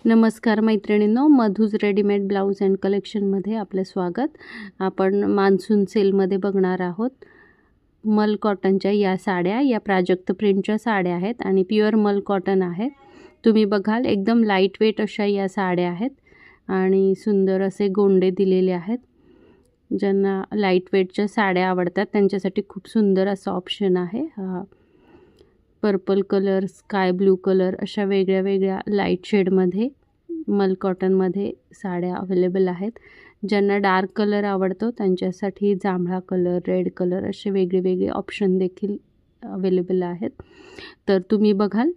नमस्कार मैत्रिणींनो, मधूज readymade blouse and कलेक्शनमध्ये आपले स्वागत। आपण मान्सून सेलमध्ये बघणार आहोत मल कॉटनच्या या साड्या, या प्राजक्त प्रिंटच्या साड्या आहेत आणि प्युअर मल कॉटन आहे। तुम्ही बघाल एकदम लाईट वेट अशा या साड्या आहेत आणि सुंदर असे गोंडे दिलेले आहेत। ज्यांना लाईट वेटच्या साड्या आवडतात त्यांच्यासाठी खूप सुंदर असा ऑप्शन आहे हा। Purple colour, sky blue colour अशा वेगळ्या वेगळ्या लाईट शेडमध्ये मल कॉटनमध्ये साड्या अवेलेबल आहेत। ज्यांना डार्क कलर आवडतो त्यांच्यासाठी जांभळा कलर, रेड कलर असे वेगळे ऑप्शन देखील अवेलेबल आहेत। तर तुम्ही बघाल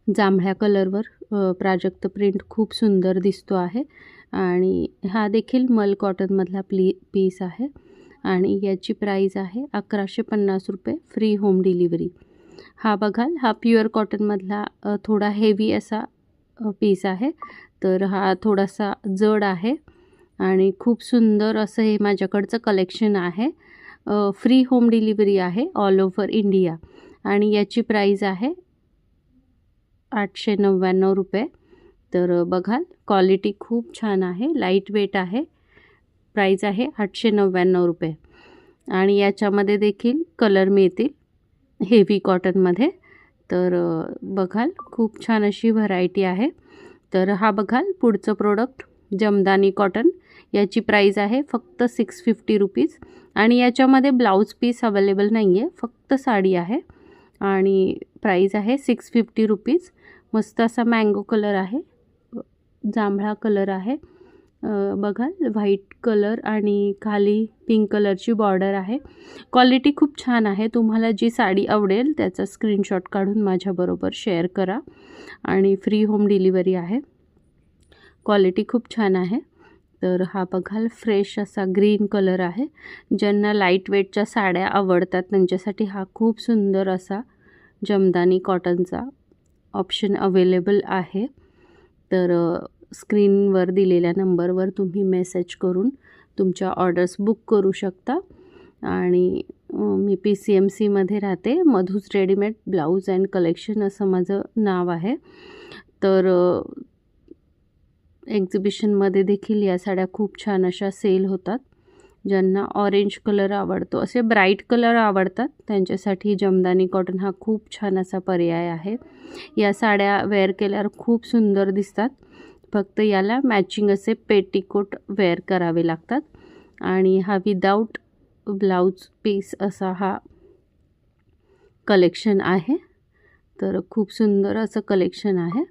जांभळ्या कलरवर प्राजक्त प्रिंट खूप सुंदर दिसतो आहे आणि हा देखील मल कॉटनमधला पीस आहे आणि याची प्राइस आहे 1150 रुपये, फ्री होम डिलिव्हरी। हा बघाल हा प्युअर कॉटनमधला थोडा हेवी असा पीस आहे। तर हा थोडासा जड आहे आणि खूप सुंदर असं हे माझ्याकडचं कलेक्शन आहे। फ्री होम डिलिव्हरी आहे ऑल ओव्हर इंडिया आणि याची प्राइस आहे 899 रुपये। तर बघाल क्वालिटी खूप छान आहे, लाईट वेट आहे। प्राइस आहे 899 रुपये आणि याच्यामध्ये देखील कलर मिळतील हेवी कॉटनमध्ये। तर बघाल खूप छान अशी व्हरायटी आहे। तर हा बघाल पुढचं प्रोडक्ट जमदानी कॉटन, याची प्राइस आहे फक्त 650 रुपीज आणि याच्यामध्ये ब्लाऊज पीस अवेलेबल नाही आहे, फक्त साडी आहे आणि प्राइस आहे 650 रुपीज। मस्त असा मँगो कलर आहे, जांभळा कलर आहे, बघाल व्हाईट कलर आणि खाली पिंक कलरची बॉर्डर आहे। क्वालिटी खूप छान आहे। तुम्हाला जी साडी आवडेल त्याचा स्क्रीनशॉट काढून माझ्याबरोबर शेअर करा आणि फ्री होम डिलिव्हरी आहे। क्वालिटी खूप छान आहे। तर हा बघाल फ्रेश असा ग्रीन कलर आहे। ज्यांना लाईट वेटच्या साड्या आवडतात त्यांच्यासाठी हा खूप सुंदर असा जमदानी कॉटनचा ऑप्शन अवेलेबल आहे। तर स्क्रीनवर दिलेल्या नंबरवर तुम्ही मेसेज करून तुमच्या ऑर्डर्स बुक करू शकता आणि मी PCMCमध्ये राहते, मधूज रेडीमेड ब्लाऊज अँड कलेक्शन असं माझं नाव आहे। तर एक्झिबिशनमध्ये देखील या साड्या खूप छान अशा सेल होतात। ज्यांना ऑरेंज कलर आवडतो, असे ब्राईट कलर आवडतात त्यांच्यासाठी जमदानी कॉटन हा खूप छान असा पर्याय आहे। या साड्या वेअर केल्यावर खूप सुंदर दिसतात, फक्त याला मॅचिंग असे पेटीकोट वेअर करावे लागतात आणि हा विदाऊट ब्लाऊज पीस असा हा कलेक्शन आहे। तर खूप सुंदर असं कलेक्शन आहे।